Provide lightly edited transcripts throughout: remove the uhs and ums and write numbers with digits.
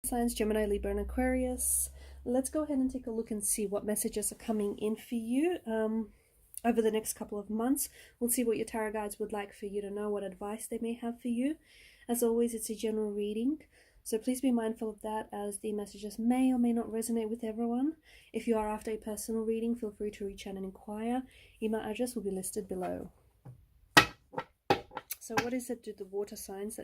Signs Gemini, Libra, and Aquarius. Let's go ahead and take a look and see what messages are coming in for you over the next couple of months. We'll see what your tarot guides would like for you to know, what advice they may have for you. As always, it's a general reading, so please be mindful of that, as the messages may or may not resonate with everyone. If you are after a personal reading, feel free to reach out and inquire. Email address will be listed below. So what is it that water signs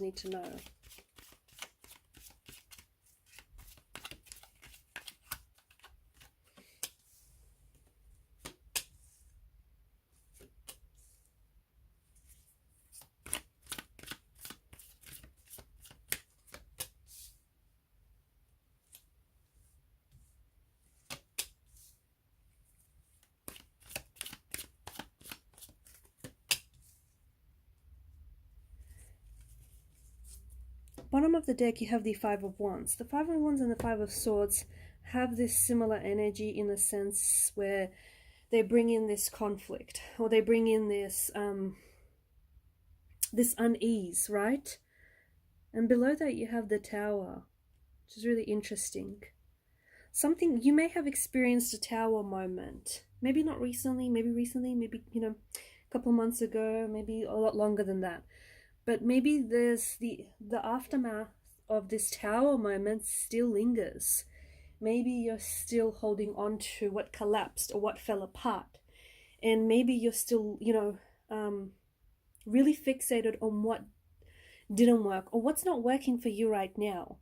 need to know? Bottom of the deck, you have the Five of Wands. The Five of Wands and the Five of Swords have this similar energy, in the sense where they bring in this conflict, or they bring in this this unease, right? And below that you have the Tower, which is really interesting. Something you may have experienced, a Tower moment. Maybe not recently, maybe a couple months ago, maybe a lot longer than that. But maybe there's the aftermath of this Tower moment still lingers. Maybe you're still holding on to what collapsed or what fell apart. And maybe you're still, really fixated on what didn't work or what's not working for you right now.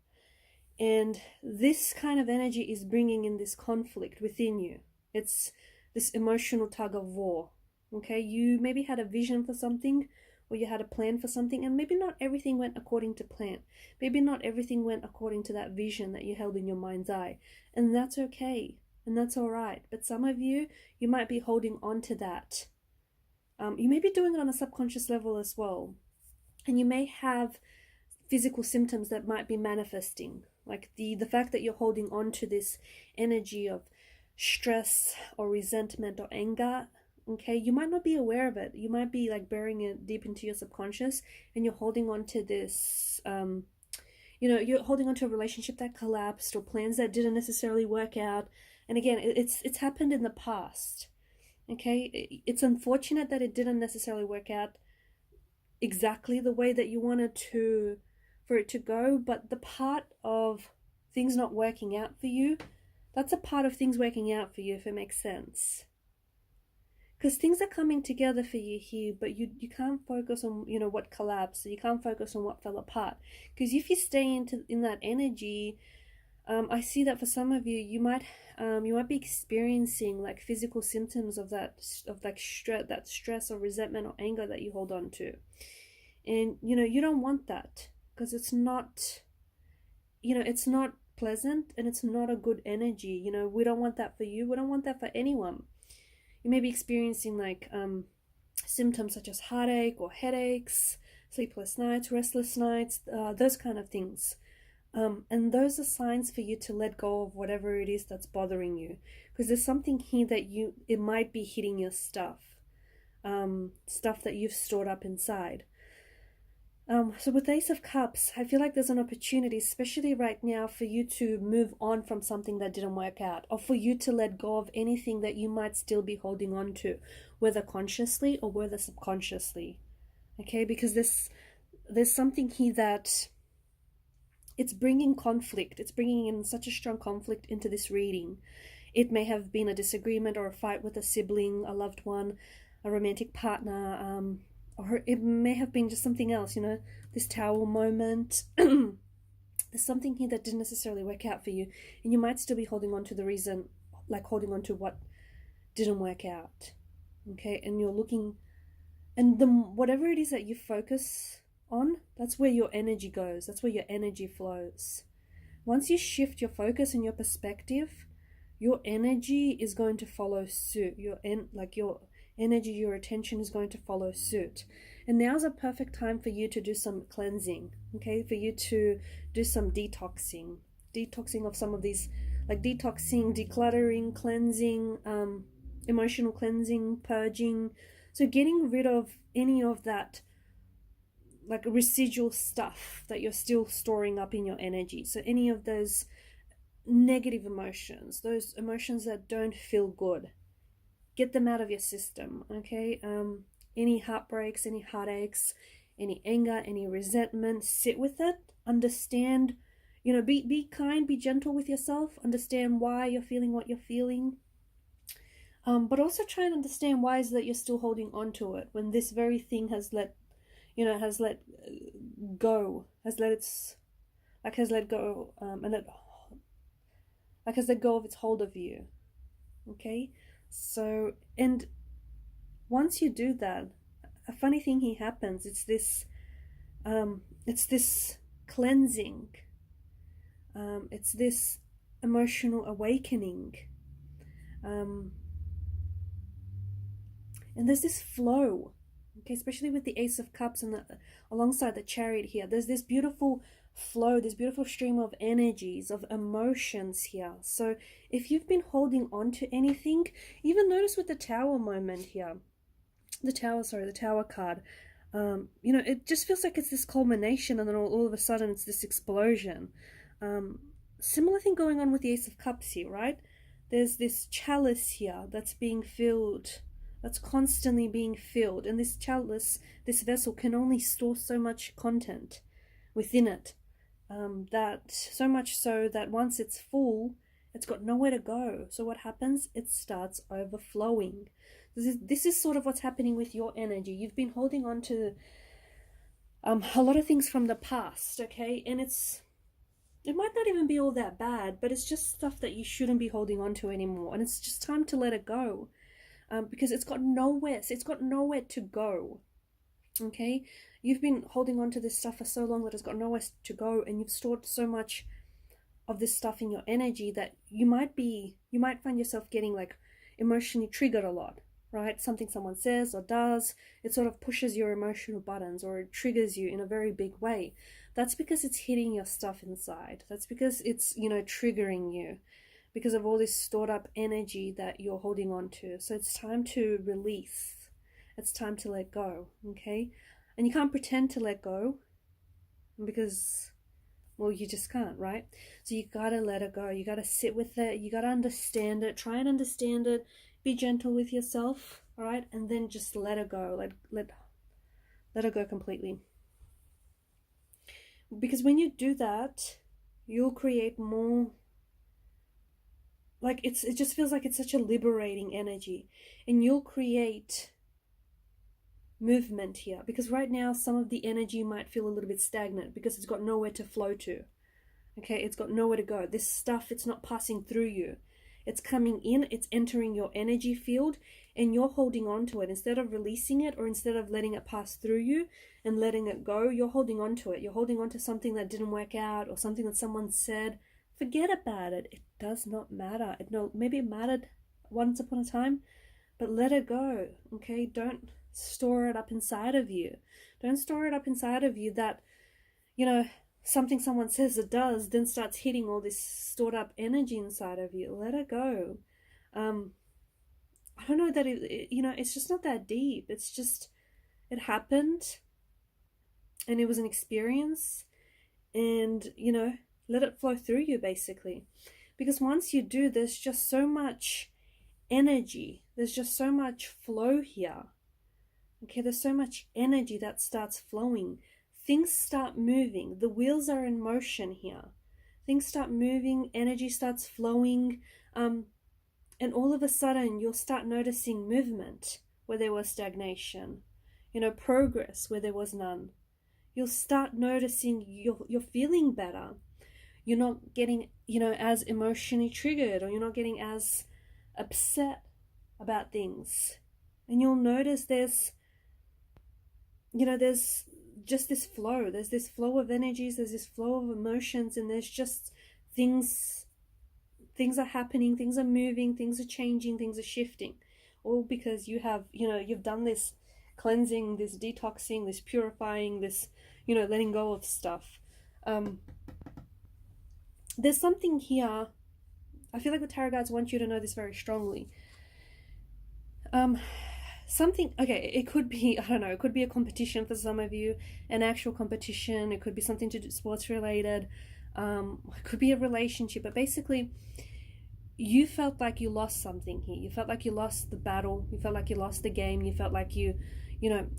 And this kind of energy is bringing in this conflict within you. It's this emotional tug of war. Okay, you maybe had a vision for something, or you had a plan for something, and maybe not everything went according to plan. Maybe not everything went according to that vision that you held in your mind's eye. And that's okay. And that's all right. But some of you might be holding on to that. You may be doing it on a subconscious level as well. And you may have physical symptoms that might be manifesting. Like the fact that you're holding on to this energy of stress or resentment or anger. Okay, you might not be aware of it. You might be like burying it deep into your subconscious, and you're holding on to this, you're holding on to a relationship that collapsed, or plans that didn't necessarily work out. And again, it's happened in the past. Okay, it's unfortunate that it didn't necessarily work out exactly the way that you wanted for it to go, but the part of things not working out for you, that's a part of things working out for you, if it makes sense. Because things are coming together for you here, but you can't focus on, what collapsed. So you can't focus on what fell apart. Because if you stay in that energy, I see that for some of you, you might be experiencing like physical symptoms of that stress or resentment or anger that you hold on to. And, you don't want that, because it's not, it's not pleasant, and it's not a good energy. We don't want that for you. We don't want that for anyone. You may be experiencing like symptoms such as heartache or headaches, sleepless nights, restless nights, those kind of things. And those are signs for you to let go of whatever it is that's bothering you. Because there's something here that it might be hitting your stuff that you've stored up inside. So with Ace of Cups, I feel like there's an opportunity, especially right now, for you to move on from something that didn't work out, or for you to let go of anything that you might still be holding on to, whether consciously or whether subconsciously. Okay, because there's something here that it's bringing conflict. It's bringing in such a strong conflict into this reading. It may have been a disagreement or a fight with a sibling, a loved one, a romantic partner, or it may have been just something else, this Tower moment. There's something here that didn't necessarily work out for you, and you might still be holding on to the reason, like holding on to what didn't work out. Okay, and you're looking, and whatever it is that you focus on, that's where your energy goes. That's where your energy flows. Once you shift your focus and your perspective, your energy is going to follow suit. Your energy, your attention is going to follow suit. And now's a perfect time for you to do some cleansing, okay? For you to do some detoxing of some of these, like detoxing, decluttering, cleansing, emotional cleansing, purging. So getting rid of any of that like residual stuff that you're still storing up in your energy. So any of those negative emotions, those emotions that don't feel good, get them out of your system, okay? Any heartbreaks, any heartaches, any anger, any resentment, sit with it, understand, you know, be kind, be gentle with yourself, understand why you're feeling what you're feeling. But also try and understand why is that you're still holding on to it when this very thing has let go, has let go, and it like has let go of its hold of you. Okay, so, and once you do that, a funny thing here happens. It's this cleansing. It's this emotional awakening. And there's this flow, okay, especially with the Ace of Cups and alongside the Chariot here. There's this beautiful flow, this beautiful stream of energies, of emotions here. So if you've been holding on to anything, even notice with the Tower moment here, the Tower card, you know, it just feels like it's this culmination, and then all of a sudden it's this explosion. Similar thing going on with the Ace of Cups here, right? There's this chalice here that's being filled, that's constantly being filled, and this chalice, this vessel, can only store so much content within it. That so much so that once it's full, it's got nowhere to go. So what happens? It starts overflowing. This is sort of what's happening with your energy. You've been holding on to a lot of things from the past, okay? And it might not even be all that bad, but it's just stuff that you shouldn't be holding on to anymore. And it's just time to let it go, because it's got nowhere to go, okay? You've been holding on to this stuff for so long that it's got nowhere to go, and you've stored so much of this stuff in your energy that you might find yourself getting like emotionally triggered a lot, right? Something someone says or does, it sort of pushes your emotional buttons, or it triggers you in a very big way. That's because it's hitting your stuff inside. That's because it's, you know, triggering you because of all this stored up energy that you're holding on to. So it's time to release. It's time to let go, okay? And you can't pretend to let go because, well, you just can't, right? So you gotta let it go. You gotta sit with it. You gotta understand it. Try and understand it. Be gentle with yourself, all right? And then just let it go. Let it go completely. Because when you do that, you'll create more, like, it just feels like it's such a liberating energy, and you'll create movement here, because right now some of the energy might feel a little bit stagnant because it's got nowhere to flow to, okay? It's got nowhere to go. This stuff, it's not passing through you. It's coming in, it's entering your energy field, and you're holding on to it. Instead of releasing it, or instead of letting it pass through you and letting it go, you're holding on to it. You're holding on to something that didn't work out, or something that someone said. Forget about it. It does not matter. Maybe it mattered once upon a time, but let it go, okay? Don't store it up inside of you. Don't store it up inside of you that, you know, something someone says it does, then starts hitting all this stored up energy inside of you. Let it go. I don't know that you know, it's just not that deep. It's just, it happened, and it was an experience, and, you know, let it flow through you, basically. Because once you do, there's just so much energy. There's just so much flow here. Okay, there's so much energy that starts flowing. Things start moving. The wheels are in motion here. Things start moving, energy starts flowing, and all of a sudden you'll start noticing movement where there was stagnation, you know, progress where there was none. You'll start noticing you're feeling better. You're not getting, you know, as emotionally triggered, or you're not getting as upset about things. And you'll notice there's, you know, there's just this flow. There's this flow of energies, there's this flow of emotions, and there's just things are happening, things are moving, things are changing, things are shifting. All because you have, you know, you've done this cleansing, this detoxing, this purifying, this, you know, letting go of stuff. There's something here. I feel like the tarot cards want you to know this very strongly. something, okay, it could be, I don't know, it could be a competition for some of you, an actual competition. It could be something to do sports related. It could be a relationship, but basically you felt like you lost something here. You felt like you lost the battle. You felt like you lost the game. You felt like you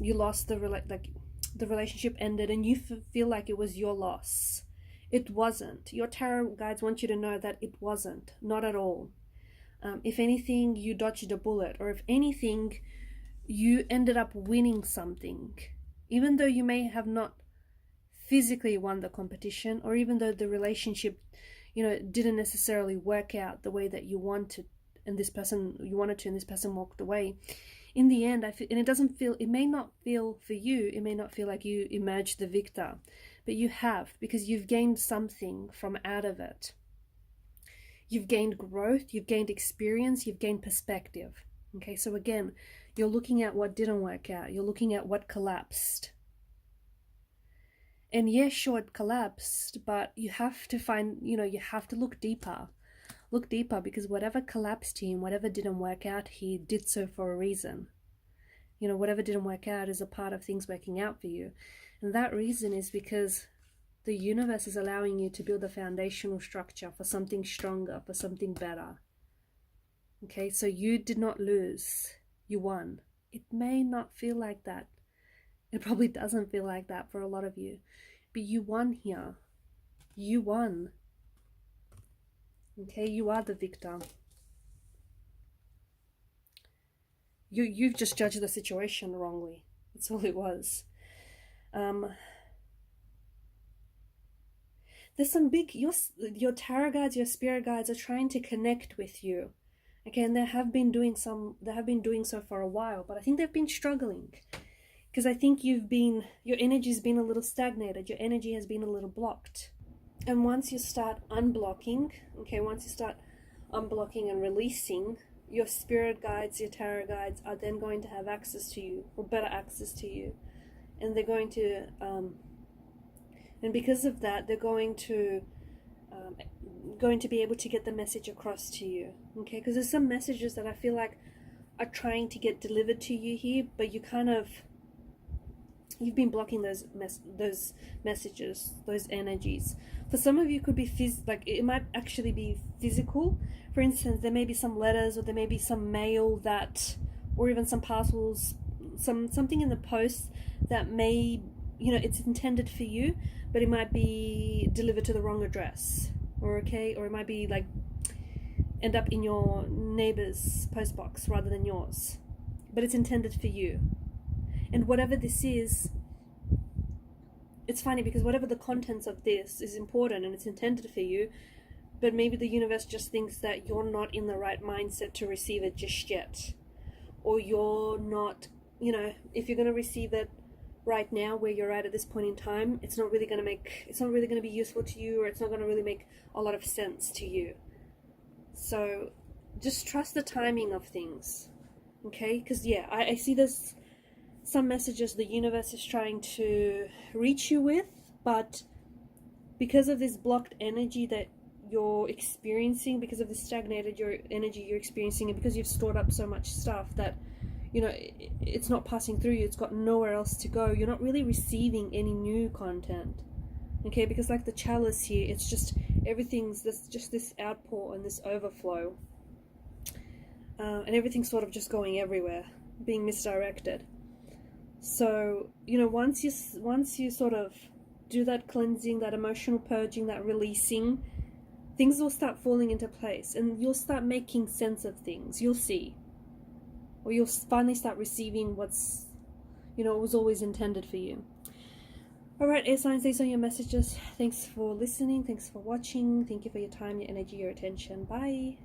lost the relationship ended, and you feel like it was your loss. It wasn't. Your tarot guides want you to know that it wasn't, not at all. If anything, you dodged a bullet, or if anything, you ended up winning something, even though you may have not physically won the competition, or even though the relationship, didn't necessarily work out the way that you wanted, and this person walked away. In the end, it may not feel for you, it may not feel like you emerged the victor, but you have, because you've gained something from out of it. You've gained growth, you've gained experience, you've gained perspective. Okay, so again, you're looking at what didn't work out. You're looking at what collapsed. And yes, sure, it collapsed, but you have to find, you have to look deeper. Look deeper, because whatever collapsed here and whatever didn't work out here did so for a reason. Whatever didn't work out is a part of things working out for you. And that reason is because the universe is allowing you to build a foundational structure for something stronger, for something better. Okay, so you did not lose, you won. It may not feel like that. It probably doesn't feel like that for a lot of you, but you won here. You won. Okay, you are the victor. You've just judged the situation wrongly. That's all it was. There's some big, your tarot guides, your spirit guides are trying to connect with you. Okay, and they have been doing so for a while, but I think they've been struggling. Because I think your energy's been a little stagnated, your energy has been a little blocked. And once you start unblocking, and releasing, your spirit guides, your tarot guides are then going to have access to you, or better access to you. And they're going to, and because of that, they're going to be able to get the message across to you. Okay, because there's some messages that I feel like are trying to get delivered to you here, but you've been blocking those messages, those energies. For some of you, it could be it might actually be physical. For instance, there may be some letters, or there may be some mail or even some parcels, something in the post that may, it's intended for you, but it might be delivered to the wrong address, or it might be end up in your neighbor's postbox rather than yours, but it's intended for you. And whatever this is, it's funny because whatever the contents of this is important and it's intended for you, but maybe the universe just thinks that you're not in the right mindset to receive it just yet. Or you're not, if you're going to receive it right now where you're at this point in time, it's not really going to be useful to you, or it's not going to really make a lot of sense to you. So just trust the timing of things. Okay? Because I see this. Some messages the universe is trying to reach you with, but because of this blocked energy that you're experiencing, because of the stagnated energy you're experiencing, and because you've stored up so much stuff that it's not passing through you, it's got nowhere else to go, you're not really receiving any new content. Okay, because like the chalice here, it's just everything's just this outpour and this overflow, and everything's sort of just going everywhere, being misdirected. So, once you sort of do that cleansing, that emotional purging, that releasing, things will start falling into place, and you'll start making sense of things. You'll see. Or you'll finally start receiving what's, was always intended for you. Alright, air signs, these are your messages. Thanks for listening. Thanks for watching. Thank you for your time, your energy, your attention. Bye.